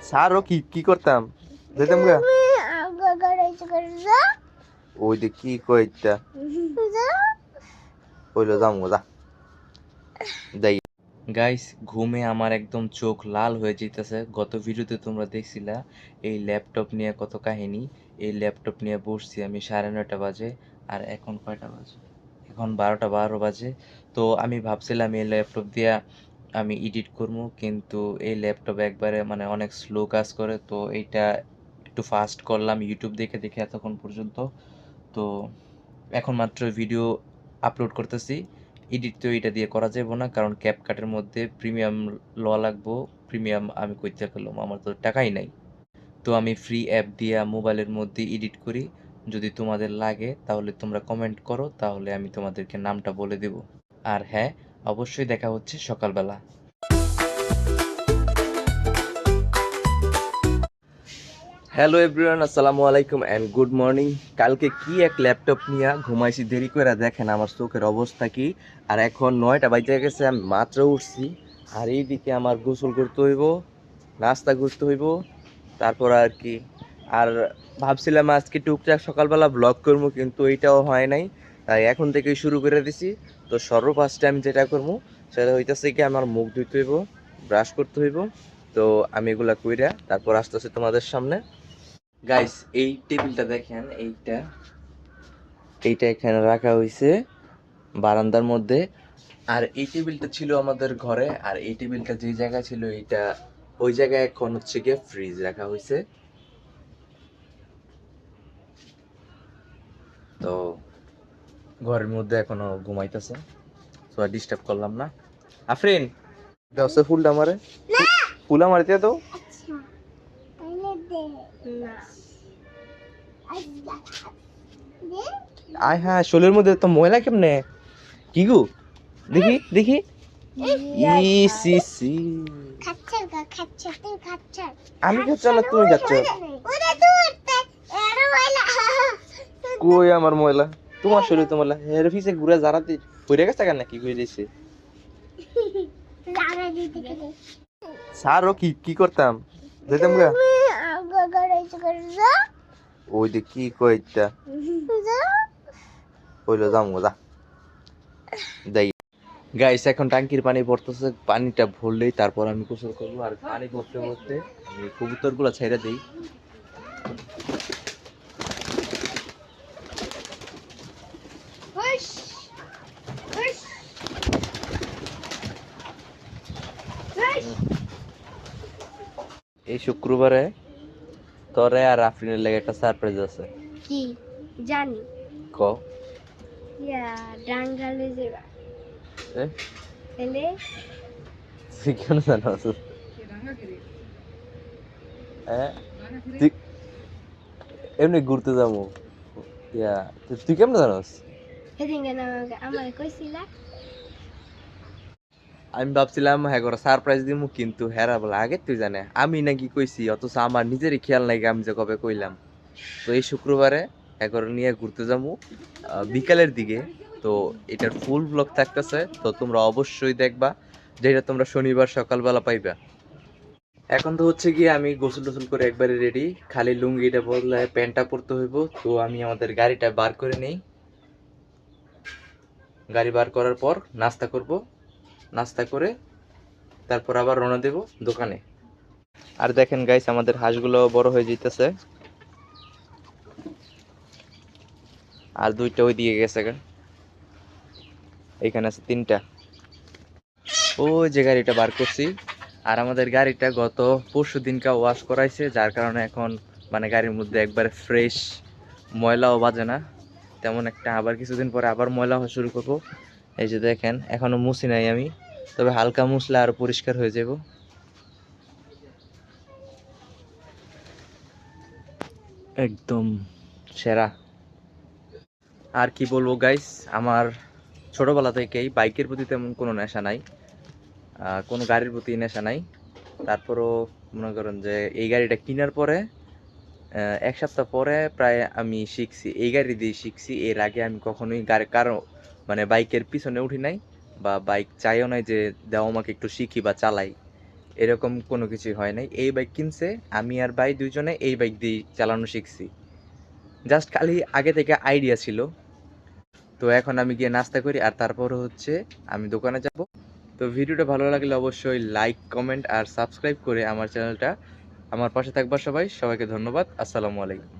স্যারও কি কি করতাম যেতাম গা ওই যে কি কইতা হইলো যাম যা যাই। গাইস ঘুমে আমার একদম চোখ লাল হয়ে যেতেছে। গত ভিডিওতে তোমরা দেখছিলা এই ল্যাপটপ নিয়ে কত কাহিনী। এই ল্যাপটপ নিয়ে বসছি আমি 9:30 বাজে, আর এখন কয়টা বাজে? এখন 12টা 12 বাজে। তো আমি ভাবছিলাম এই ল্যাপটপ দিয়া আমি এডিট করবো, কিন্তু এই ল্যাপটপ একবারে মানে অনেক স্লো কাজ করে। তো এইটা একটু ফাস্ট করলাম ইউটিউব দেখে দেখে এতক্ষণ পর্যন্ত। তো এখন মাত্র ভিডিও আপলোড করতেছি। এডিট তো এটা দিয়ে করা যাবে না, কারণ ক্যাপকাটের মধ্যে প্রিমিয়াম লওয়া লাগবো। প্রিমিয়াম আমি কইতে পেলাম, আমার তো টাকাই নাই। তো আমি ফ্রি অ্যাপ দিয়ে মোবাইলের মধ্যে এডিট করি। যদি তোমাদের লাগে তাহলে তোমরা কমেন্ট করো, তাহলে আমি তোমাদেরকে নামটা বলে দেব। আর হ্যাঁ, অবশ্যই দেখা হচ্ছে সকালবেলা। হ্যালো এভরিওয়ান, আসসালামু আলাইকুম অ্যান্ড গুড মর্নিং। কালকে কি এক ল্যাপটপ নিয়ে ঘুমাইছি দেরি করে, দেখেন আমার চোখের অবস্থা কি। আর এখন 9টা বাজে গেছে, আমি মাত্র উঠছি। আর এইদিকে আমার গোসল করতে হইব, নাস্তা করতে হইব, তারপর আর কি। আর ভাবছিলাম আজকে টুকটাক সকালবেলা ব্লগ করবো, কিন্তু এইটাও হয় নাই। তাই এখন থেকেই শুরু করে দিছি। তো সর্বফার্স্টে আমি যেটা করবো সেটা হইতেছে কি, আমার মুখ ধুইতে হইব, ব্রাশ করতে হইব। তো আমি এগুলা কইরা তারপর আসতেছি তোমাদের সামনে। গাইস এই টেবিলটা দেখেন, এইটা এইটা এখানে রাখা হয়েছে বারান্দার মধ্যে। আর এই টেবিলটা ছিল আমাদের ঘরে, আর এই টেবিলটা যে জায়গায় ছিল এইটা ওই জায়গায় এখন হচ্ছে গিয়ে ফ্রিজ রাখা হয়েছে। তো ঘরের মধ্যে এখনো ঘুমাইতেছে, তো আর ডিস্টার্ব করলাম না। আফরিন দাও সে ফুলটা আমারে, ফুল আমার দিয়ে দাও। আয় হ্যাঁ, শোলের মধ্যে তো ময়লা কেমনে, কি গো দেখি দেখি। সি সি, আমি খাচ্ছি না তুমি খাচ্ছ? কই আমার ময়লা, তোমার শরীর তো ময়লা। এর পিছে ঘুরে জারাতে পড়ে গেছে কেন, কি কই দিছে? স্যারও কি কি করতাম যেতাম গা ওই যে কি কইতা হইলো যাম যা যাই। গাইস এখন টাঙ্কির পানি পড়তেছে, পানিটা ভরলেই তারপর আমি গোসল করবো। আর পানি ভরতে ভরতে আমি কবুতর গুলা ছেড়ে দিই। এই শুক্রবারে তোরে আর আফরিনের লেগে একটা সারপ্রাইজ আছে। কি জানি? ক ইয়া ডাঙ্গালে যাবা এ এলে তুই কেন জানাস? তুই এমনি ঘুরতে যাবো। ইয়া তুই কেমন জানাস? সেদিন কেন আমার কইছিলা? আমি ভাবছিলাম হ্যাঁ করে সারপ্রাইজ দিমু, কিন্তু হেরা বলে আগে তুই জানে আমি নাকি কইছি, অথচ আমার নিজেরই খেয়াল নাই আমি যে কবে কইলাম। তো এই শুক্রবারে একবার নিয়ে ঘুরতে যাবো বিকালের দিকে। তো এটার ফুল ব্লগ থাকতেছে, তো তোমরা অবশ্যই দেখবা, যেটা তোমরা শনিবার সকালবেলা পাইবা। এখন তো হচ্ছে গিয়ে আমি গোসল টোসল করে একবারে রেডি, খালি লুঙ্গিটা বদলায় প্যান্টটা পরতে হইব। তো আমি আমাদের গাড়িটা বার করে নেই, গাড়ি বার করার পর নাস্তা করব, নাস্তা করে তারপর আবার রওনা দেব দোকানে। আর দেখেন গাইস আমাদের হাঁসগুলো বড় হয়ে যেতেছে, আর দুইটা ওই দিকে গেছে গা, এইখানে আছে তিনটা। ওই যে গাড়িটা বার করছি। আর আমাদের গাড়িটা গত পরশু দিনকা ওয়াশ করাইছে, যার কারণে এখন মানে গাড়ির মধ্যে একবারে ফ্রেশ, ময়লাও বাজে না তেমন একটা। আবার কিছুদিন পরে আবার ময়লা হওয়া শুরু করব। এই যে দেখেন এখনো মুছি নাই আমি, তবে হালকা মুছলে আরো পরিষ্কার হয়ে যাব একদম সেরা। আর কি বলবো গাইস, আমার ছোটবেলা থেকেই বাইকের প্রতি তেমন কোনো নেশা নাই, কোনো গাড়ির প্রতি নেশা নাই। তারপরও মনে করেন যে এই গাড়িটা কেনার পরে 1 সপ্তাহ পরে প্রায় আমি শিখছি, এই গাড়ি দিয়ে শিখছি। এর আগে আমি কখনোই গাড়ি কারো মানে বাইকের পিছনে উঠি নাই, বা বাইক চাইও নাই যে দাও আমাকে একটু শিখি বা চালাই। এরকম কোনো কিছুই হয় নাই। এই বাইক কিনছে, আমি আর ভাই দুইজনে এই বাইক দিয়েই চালানো শিখছি। জাস্ট খালি আগে থেকে আইডিয়া ছিল। তো এখন আমি গিয়ে নাস্তা করি আর তারপর হচ্ছে আমি দোকানে যাব। তো ভিডিওটা ভালো লাগলে অবশ্যই লাইক, কমেন্ট আর সাবস্ক্রাইব করে আমার চ্যানেলটা আমার পাশে থাকবা সবাই। সবাইকে ধন্যবাদ। আসসালামু আলাইকুম।